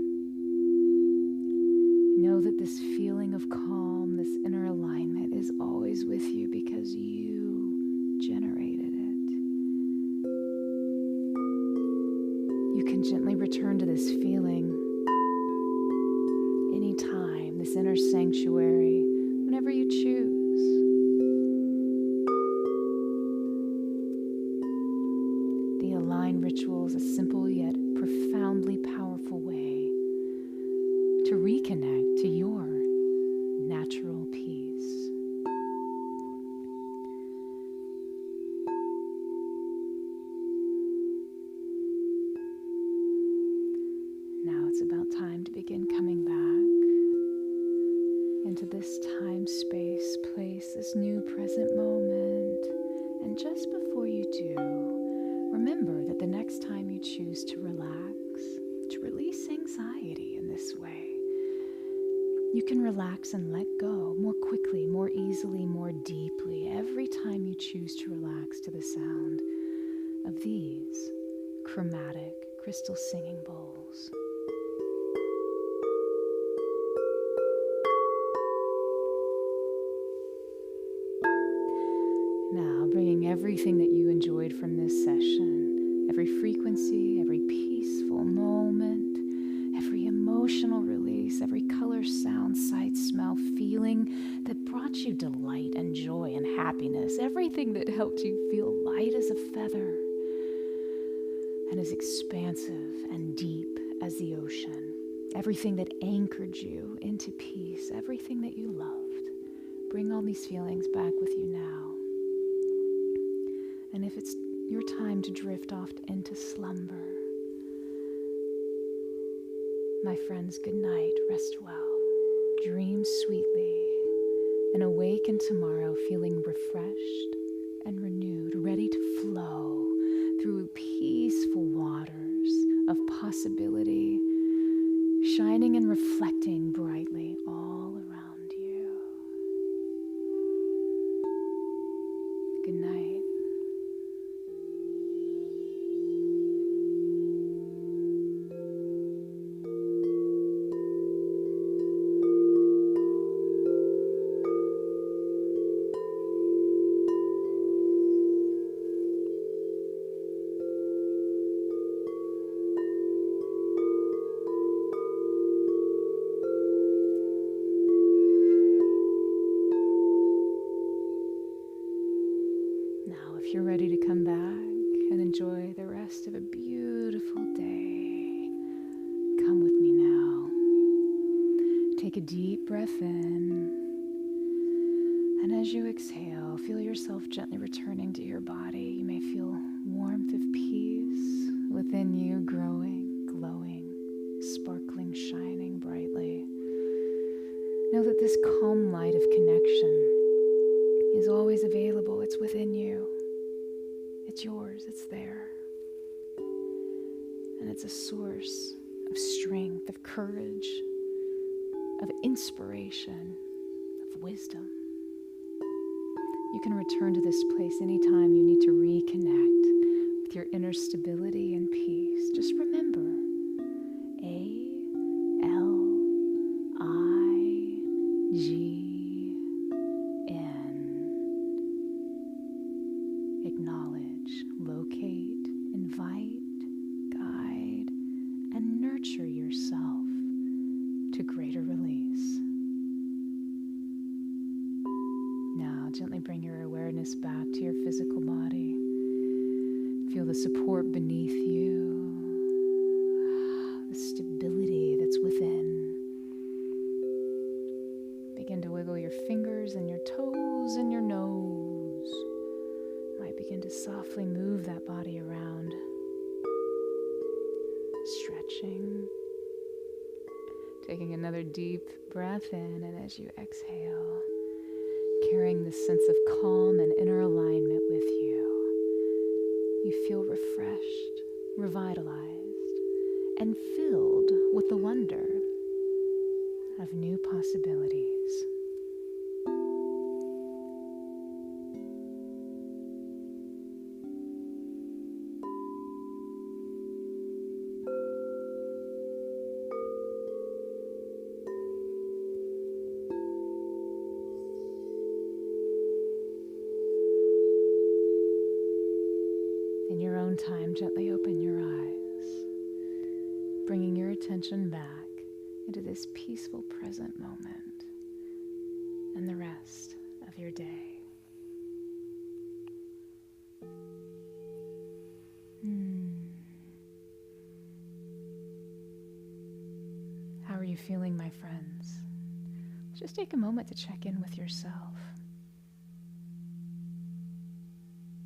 Know that this feeling of calm, this inner alignment is always with you because you generated it. You can gently return to this feeling anytime, this inner sanctuary, whenever you choose. The Align ritual is a simple yet profoundly powerful way to reconnect to your natural peace. Now it's about time to begin coming back into this time, space, place, this new present moment. And just before you do, remember that the next time you choose to relax, to release anxiety in this way, you can relax and let go more quickly, more easily, more deeply every time you choose to relax to the sound of these chromatic crystal singing bowls. Now, bringing everything that you enjoyed from this session, every frequency, every peaceful moment, every emotional release, every color, sound, sight, smell, feeling that brought you delight and joy and happiness, everything that helped you feel light as a feather and as expansive and deep as the ocean, everything that anchored you into peace, everything that you loved. Bring all these feelings back with you now. And if it's your time to drift off into slumber, my friends, good night, rest well, dream sweetly, and awaken tomorrow feeling refreshed and renewed, ready to flow through peaceful waters of possibility, shining and reflecting brightly all around you. Good night. If you're ready to come back and enjoy the rest of a beautiful day, come with me now. Take a deep breath in, and as you exhale, feel yourself gently returning to your body. You may feel warmth of peace within you, growing, glowing, sparkling know that this calm light of connection is always available. It's within you. It's yours. It's there. And it's a source of strength, of courage, of inspiration, of wisdom. You can return to this place anytime you need to reconnect with your inner stability and peace. Just remember, ALIGN. Acknowledge, locate, invite, guide, and nurture yourself to greater release. Now, gently bring your awareness back to your physical body. Feel the support beneath you, the stability that's within. Begin to wiggle your fingers and your toes and your nose. Might begin to softly move that body around. Stretching. Taking another deep breath in, and as you exhale, carrying this sense of calm and inner alignment with you, you feel refreshed, revitalized, and filled with the wonder of new possibilities. In your own time, gently open your eyes, bringing your attention back into this peaceful present moment and the rest of your day. How are you feeling, my friends? Just take a moment to check in with yourself.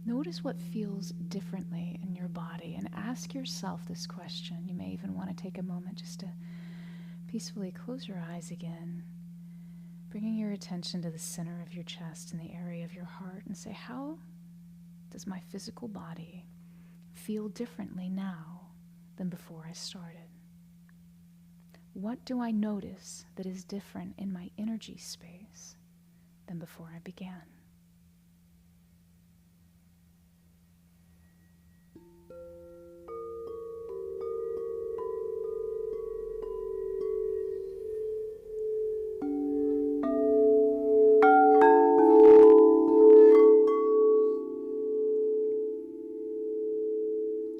Notice what feels differently in your body and ask yourself this question. You may even want to take a moment just to peacefully close your eyes again, bringing your attention to the center of your chest and the area of your heart, and say, how does my physical body feel differently now than before I started? What do I notice that is different in my energy space than before I began?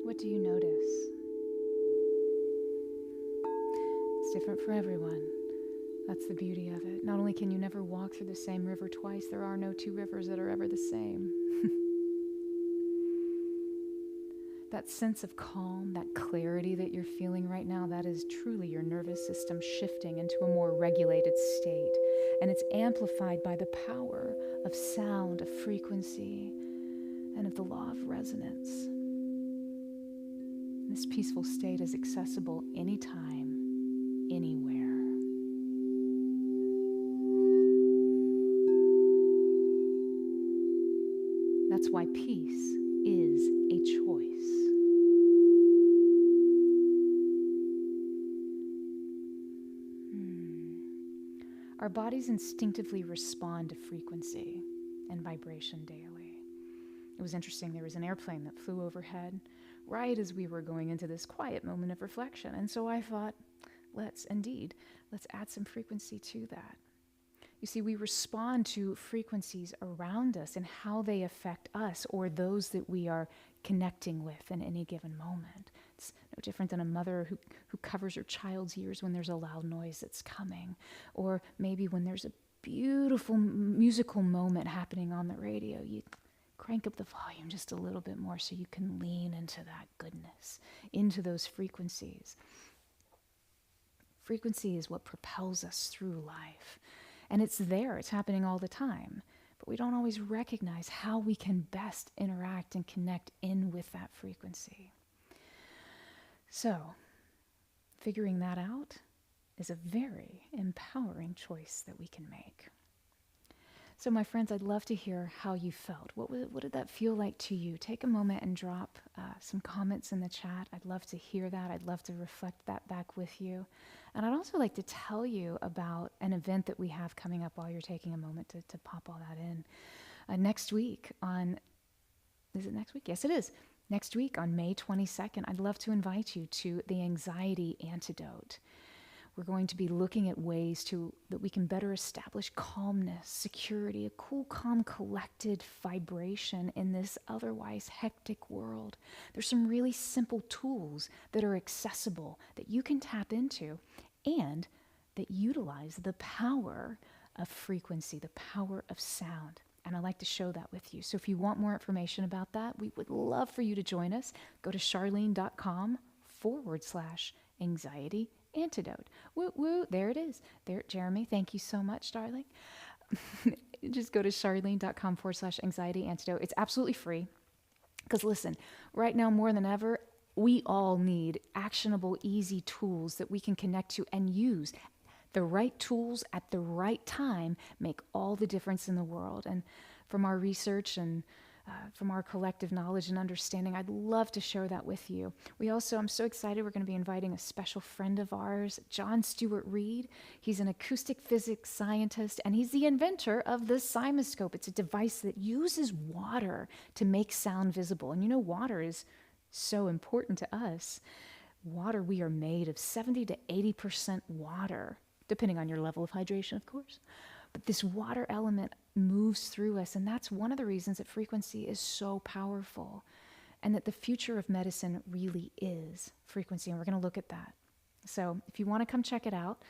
What do you notice? It's different for everyone. That's the beauty of it. Not only can you never walk through the same river twice, there are no two rivers that are ever the same. That sense of calm, that clarity that you're feeling right now, that is truly your nervous system shifting into a more regulated state. And it's amplified by the power of sound, of frequency, and of the law of resonance. This peaceful state is accessible anytime, anywhere. That's why peace is a choice. Our bodies instinctively respond to frequency and vibration daily. It was interesting, there was an airplane that flew overhead right as we were going into this quiet moment of reflection. And so I thought, let's add some frequency to that. You see, we respond to frequencies around us and how they affect us or those that we are connecting with in any given moment. It's no different than a mother who covers her child's ears when there's a loud noise that's coming, or maybe when there's a beautiful musical moment happening on the radio, you crank up the volume just a little bit more so you can lean into that goodness, into those frequencies. Frequency is what propels us through life. And it's there, it's happening all the time. But we don't always recognize how we can best interact and connect in with that frequency. So, figuring that out, is a very empowering choice that we can make. So my friends, I'd love to hear how you felt. What did that feel like to you? Take a moment and drop some comments in the chat. I'd love to hear that. I'd love to reflect that back with you. And I'd also like to tell you about an event that we have coming up while you're taking a moment to pop all that in. Next week is it next week? Yes, it is. Next week on May 22nd, I'd love to invite you to the Anxiety Antidote. We're going to be looking at ways that we can better establish calmness, security, a cool, calm, collected vibration in this otherwise hectic world. There's some really simple tools that are accessible that you can tap into and that utilize the power of frequency, the power of sound. And I'd like to show that with you. So if you want more information about that, we would love for you to join us. Go to charlene.com/anxiety antidote. Woo, woo, there it is. There, Jeremy, thank you so much, darling. Just go to charlene.com/anxiety antidote. It's absolutely free. Because listen, right now more than ever, we all need actionable, easy tools that we can connect to and use. The right tools at the right time make all the difference in the world. And from our research and from our collective knowledge and understanding, I'd love to share that with you. I'm so excited, we're going to be inviting a special friend of ours, John Stewart Reed. He's an acoustic physics scientist, and he's the inventor of the Cymoscope. It's a device that uses water to make sound visible. And you know, water is so important to us. Water, we are made of 70 to 80% water, depending on your level of hydration, of course. But this water element moves through us, and that's one of the reasons that frequency is so powerful, and that the future of medicine really is frequency, and we're going to look at that. So if you want to come check it out,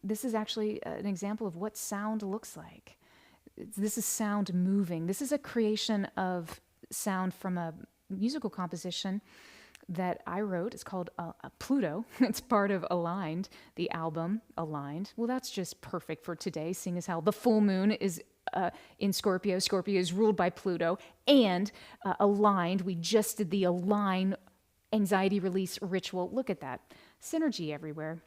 this is actually an example of what sound looks like. This is sound moving. This is a creation of sound from a musical composition that I wrote. It's called Pluto. It's part of Aligned, the album Aligned. Well, that's just perfect for today, seeing as how the full moon is in Scorpio. Scorpio is ruled by Pluto. And Aligned, we just did the Align anxiety release ritual. Look at that. Synergy everywhere.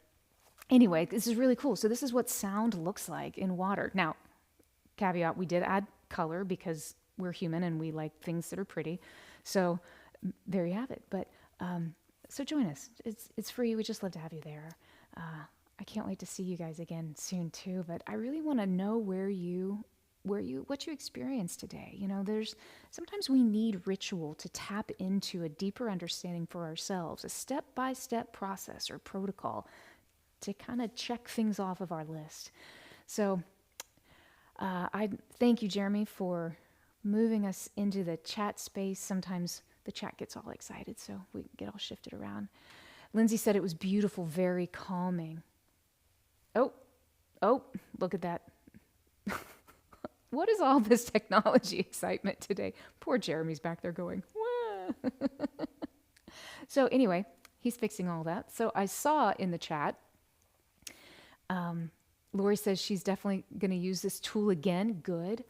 Anyway, this is really cool. So this is what sound looks like in water. Now, caveat, we did add color because we're human and we like things that are pretty. So there you have it. But so join us. It's free. We just love to have you there. I can't wait to see you guys again soon too. But I really want to know what you experienced today. You know, sometimes we need ritual to tap into a deeper understanding for ourselves, a step-by-step process or protocol to kind of check things off of our list. So I thank you, Jeremy, for moving us into the chat space. Sometimes the chat gets all excited, so we get all shifted around. Lindsay said it was beautiful, very calming. Oh, look at that. What is all this technology excitement today? Poor Jeremy's back there going, wah. So anyway, he's fixing all that. So I saw in the chat, Lori says she's definitely going to use this tool again. Good.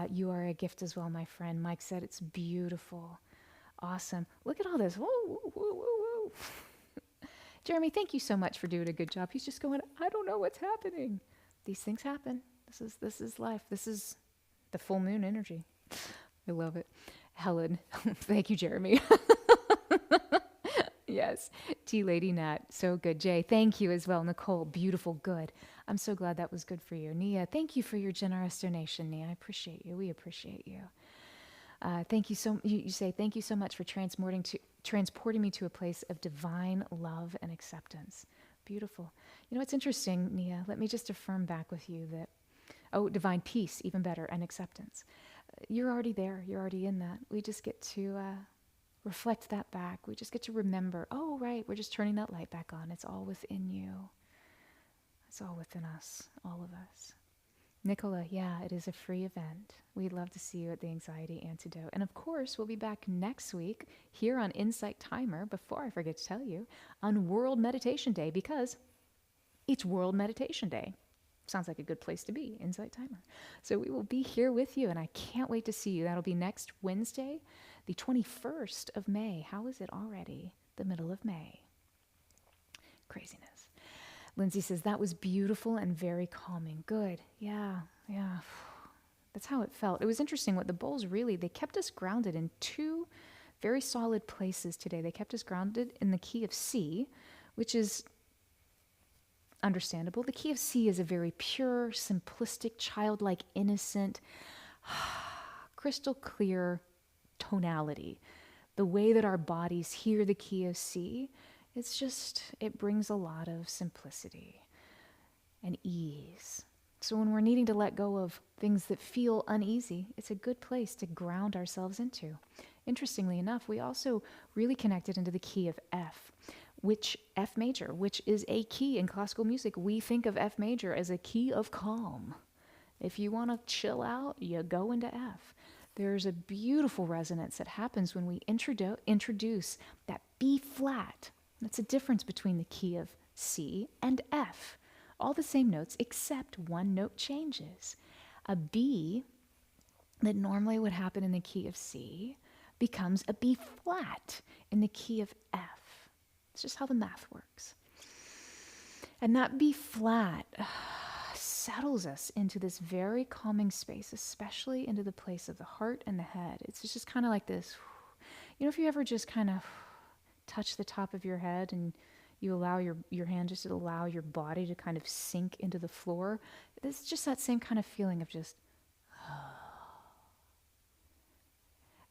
You are a gift as well, my friend. Mike said it's beautiful. Awesome. Look at all this. Whoa, whoa, whoa, whoa, whoa. Jeremy, thank you so much for doing a good job. He's just going, I don't know what's happening. These things happen. This is life. This is the full moon energy. I love it. Helen, thank you, Jeremy. Yes. T Lady Nat, so good. Jay, thank you as well. Nicole, beautiful, good. I'm so glad that was good for you. Nia, thank you for your generous donation, Nia. I appreciate you. We appreciate you. Thank you so. You say thank you so much for transporting me to a place of divine love and acceptance. Beautiful. You know what's interesting, Nia? Let me just affirm back with you that divine peace, even better, and acceptance. You're already there. You're already in that. We just get to reflect that back. We just get to remember. Oh, right. We're just turning that light back on. It's all within you. It's all within us. All of us. Nicola, yeah, it is a free event. We'd love to see you at the Anxiety Antidote. And of course, we'll be back next week here on Insight Timer, before I forget to tell you, on World Meditation Day, because it's World Meditation Day. Sounds like a good place to be, Insight Timer. So we will be here with you, and I can't wait to see you. That'll be next Wednesday, the 21st of May. How is it already? The middle of May. Craziness. Lindsay says, that was beautiful and very calming. Good. Yeah. That's how it felt. It was interesting what the bowls really, they kept us grounded in two very solid places today. They kept us grounded in the key of C, which is understandable. The key of C is a very pure, simplistic, childlike, innocent, crystal clear tonality. The way that our bodies hear the key of C, it brings a lot of simplicity and ease. So when we're needing to let go of things that feel uneasy, it's a good place to ground ourselves into. Interestingly enough, we also really connected into the key of F, which F major, which is a key in classical music. We think of F major as a key of calm. If you want to chill out, you go into F. There's a beautiful resonance that happens when we introduce that B flat. That's a difference between the key of C and F. All the same notes, except one note changes. A B that normally would happen in the key of C becomes a B flat in the key of F. It's just how the math works. And that B flat settles us into this very calming space, especially into the place of the heart and the head. It's just kind of like this. If you ever just kind of touch the top of your head and you allow your hand just to allow your body to kind of sink into the floor. It's just that same kind of feeling of just,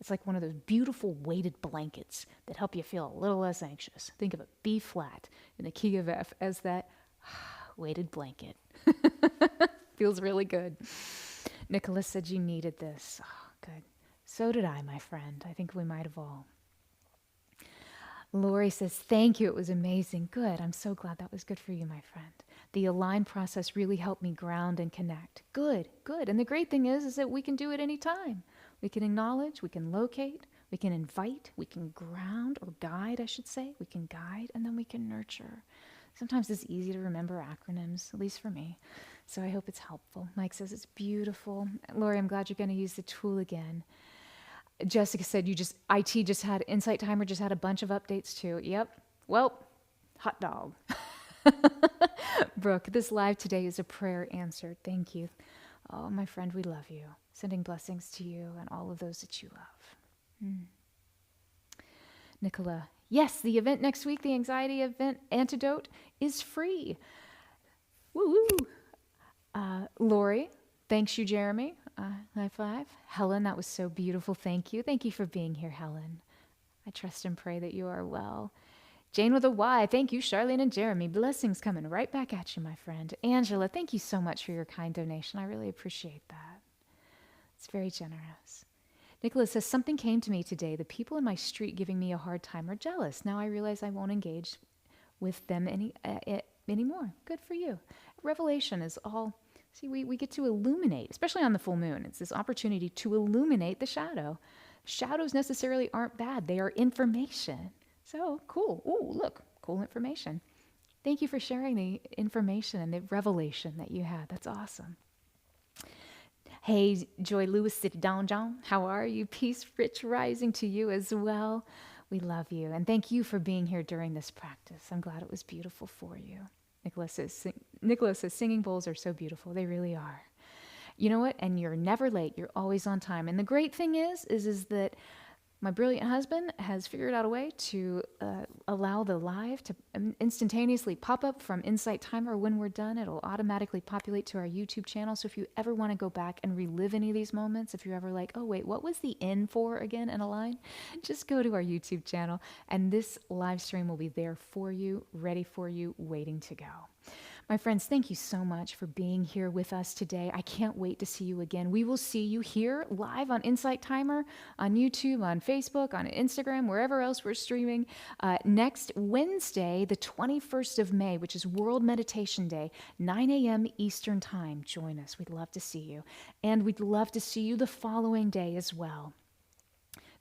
it's like one of those beautiful weighted blankets that help you feel a little less anxious. Think of a B flat in the key of F as that weighted blanket. Feels really good. Nicholas said you needed this. Oh, good. So did I, my friend. I think we might have all. Lori says, thank you. It was amazing. Good. I'm so glad that was good for you, my friend. The align process really helped me ground and connect. Good. And the great thing is that we can do it anytime. We can acknowledge, we can locate, we can invite, we can ground or guide, I should say. We can guide and then we can nurture. Sometimes it's easy to remember acronyms, at least for me. So I hope it's helpful. Mike says it's beautiful. Lori, I'm glad you're going to use the tool again. Jessica said Insight Timer just had a bunch of updates too. Yep. Well, hot dog. Brooke, this live today is a prayer answered. Thank you. Oh, my friend, we love you. Sending blessings to you and all of those that you love. Nicola, yes, the event next week, the anxiety event antidote, is free. Woo woo. Lori, thanks you, Jeremy. High five. Helen, that was so beautiful. Thank you. Thank you for being here, Helen. I trust and pray that you are well. Jane with a Y. Thank you, Charlene and Jeremy. Blessings coming right back at you, my friend. Angela, thank you so much for your kind donation. I really appreciate that. It's very generous. Nicholas says, something came to me today. The people in my street giving me a hard time are jealous. Now I realize I won't engage with them anymore. Good for you. Revelation is all... See, we get to illuminate, especially on the full moon. It's this opportunity to illuminate the shadow. Shadows necessarily aren't bad. They are information. So, cool. Ooh, look, cool information. Thank you for sharing the information and the revelation that you had. That's awesome. Hey, Joy Lewis, sit down, John. How are you? Peace, rich rising to you as well. We love you. And thank you for being here during this practice. I'm glad it was beautiful for you. Nicholas says, singing bowls are so beautiful. They really are. You know what? And you're never late. You're always on time. And the great thing is that my brilliant husband has figured out a way to allow the live to instantaneously pop up from Insight Timer. When we're done, it'll automatically populate to our YouTube channel. So if you ever want to go back and relive any of these moments, if you're ever like, oh, wait, what was the N for again in a line? Just go to our YouTube channel, and this live stream will be there for you, ready for you, waiting to go. My friends, thank you so much for being here with us today. I can't wait to see you again. We will see you here live on Insight Timer, on YouTube, on Facebook, on Instagram, wherever else we're streaming. Next Wednesday, the 21st of May, which is World Meditation Day, 9 a.m. Eastern Time. Join us. We'd love to see you. And we'd love to see you the following day as well.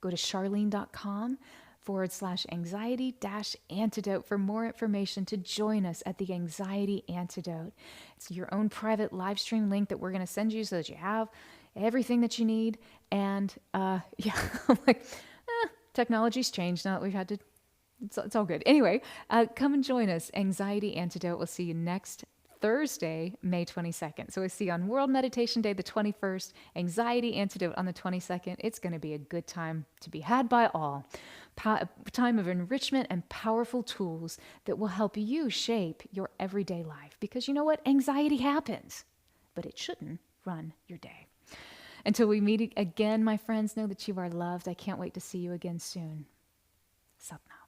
Go to charlene.com/anxiety-antidote for more information to join us at the Anxiety Antidote. It's your own private live stream link that we're going to send you so that you have everything that you need. And I'm like, technology's changed now that we've had to It's all good. Anyway, come and join us. Anxiety Antidote. We'll see you next Thursday, May 22nd. So we'll see you on World Meditation Day, the 21st, Anxiety Antidote on the 22nd. It's going to be a good time to be had by all. Time of enrichment and powerful tools that will help you shape your everyday life. Because you know what? Anxiety happens, but it shouldn't run your day. Until we meet again, my friends, know that you are loved. I can't wait to see you again soon. Satnam.